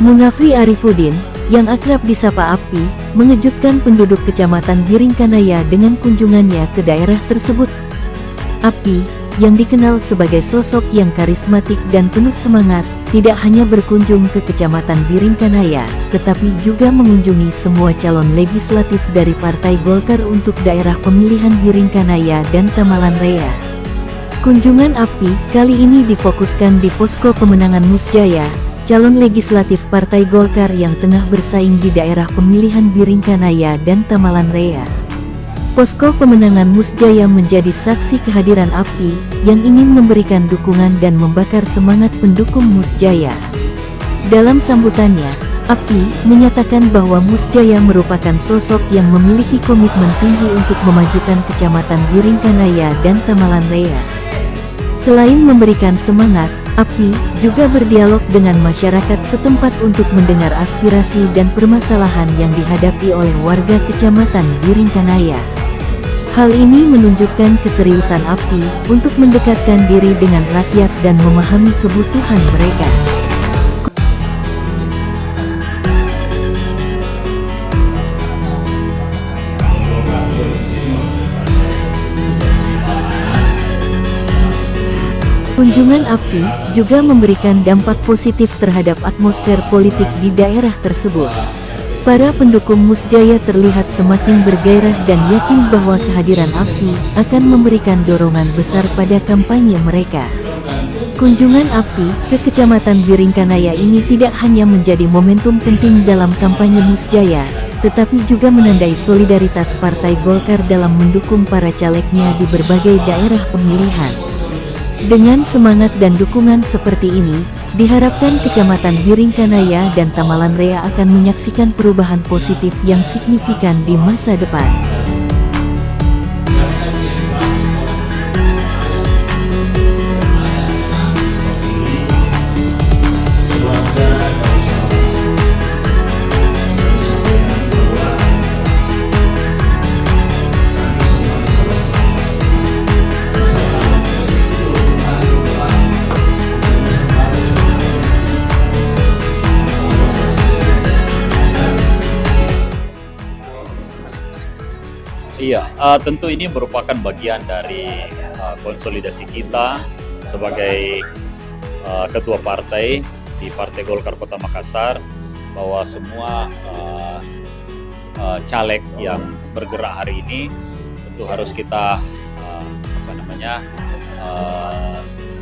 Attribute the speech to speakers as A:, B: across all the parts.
A: Munafri Arifuddin, yang akrab disapa Api, mengejutkan penduduk Kecamatan Biringkanaya dengan kunjungannya ke daerah tersebut. Api, yang dikenal sebagai sosok yang karismatik dan penuh semangat, tidak hanya berkunjung ke Kecamatan Biringkanaya, tetapi juga mengunjungi semua calon legislatif dari Partai Golkar untuk daerah pemilihan Biringkanaya dan Tamalan Raya. Kunjungan Api kali ini difokuskan di posko pemenangan Musjaya, calon legislatif Partai Golkar yang tengah bersaing di daerah pemilihan Biringkanaya dan Tamalan Raya. Posko pemenangan Musjaya menjadi saksi kehadiran Api yang ingin memberikan dukungan dan membakar semangat pendukung Musjaya. Dalam sambutannya, Api menyatakan bahwa Musjaya merupakan sosok yang memiliki komitmen tinggi untuk memajukan Kecamatan Biringkanaya dan Tamalan Raya. Selain memberikan semangat, Api juga berdialog dengan masyarakat setempat untuk mendengar aspirasi dan permasalahan yang dihadapi oleh warga Kecamatan Biringkanaya. Hal ini menunjukkan keseriusan Api untuk mendekatkan diri dengan rakyat dan memahami kebutuhan mereka. Kunjungan Api juga memberikan dampak positif terhadap atmosfer politik di daerah tersebut. Para pendukung Musjaya terlihat semakin bergairah dan yakin bahwa kehadiran Api akan memberikan dorongan besar pada kampanye mereka. Kunjungan Api ke Kecamatan Biringkanaya ini tidak hanya menjadi momentum penting dalam kampanye Musjaya, tetapi juga menandai solidaritas Partai Golkar dalam mendukung para calegnya di berbagai daerah pemilihan. Dengan semangat dan dukungan seperti ini, diharapkan Kecamatan Biringkanaya dan Tamalan Raya akan menyaksikan perubahan positif yang signifikan di masa depan.
B: Iya, tentu ini merupakan bagian dari konsolidasi kita sebagai ketua partai di Partai Golkar Kota Makassar, bahwa semua caleg yang bergerak hari ini tentu harus kita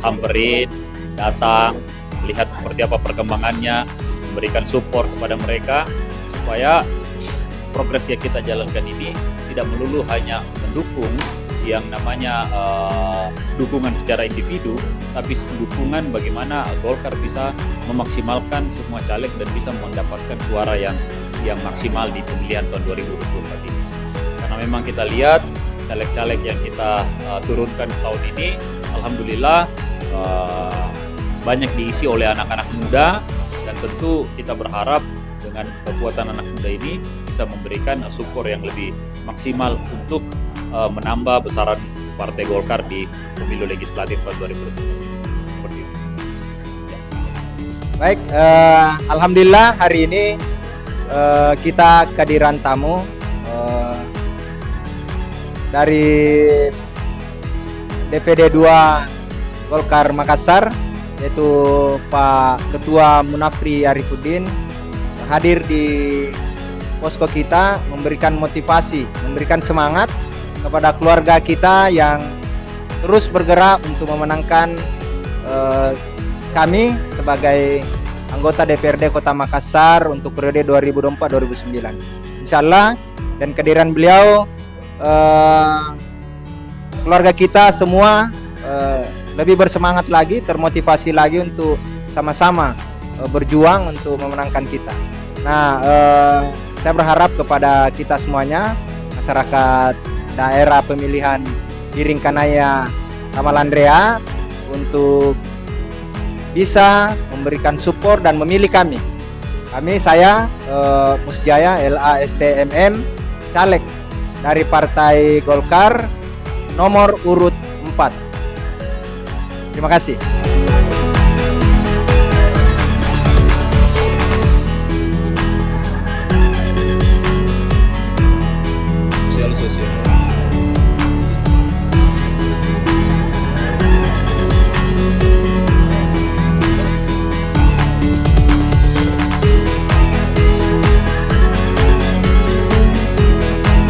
B: samperin, datang, melihat seperti apa perkembangannya, memberikan support kepada mereka supaya progres yang kita jalankan ini tidak melulu hanya mendukung yang namanya dukungan secara individu, tapi dukungan bagaimana Golkar bisa memaksimalkan semua caleg dan bisa mendapatkan suara yang maksimal di pemilihan tahun 2024 ini. Karena memang kita lihat caleg-caleg yang kita turunkan tahun ini, alhamdulillah banyak diisi oleh anak-anak muda, dan tentu kita berharap dengan kekuatan anak muda ini bisa memberikan support yang lebih maksimal untuk menambah besaran Partai Golkar di pemilu legislatif tahun 2024. Seperti itu. Ya.
C: Baik, alhamdulillah hari ini kita kehadiran tamu dari DPD 2 Golkar Makassar, yaitu Pak Ketua Munafri Arifuddin, hadir di posko kita, memberikan motivasi, memberikan semangat kepada keluarga kita yang terus bergerak untuk memenangkan kami sebagai anggota DPRD Kota Makassar untuk periode 2024-2029. Insyaallah, dan kehadiran beliau, keluarga kita semua lebih bersemangat lagi, termotivasi lagi untuk sama-sama berjuang untuk memenangkan kita. Nah, saya berharap kepada kita semuanya, masyarakat daerah pemilihan Biringkanaya Tamalan Raya, untuk bisa memberikan support dan memilih kami. Saya Musjaya LASTMM, caleg dari Partai Golkar nomor urut 4. Terima kasih.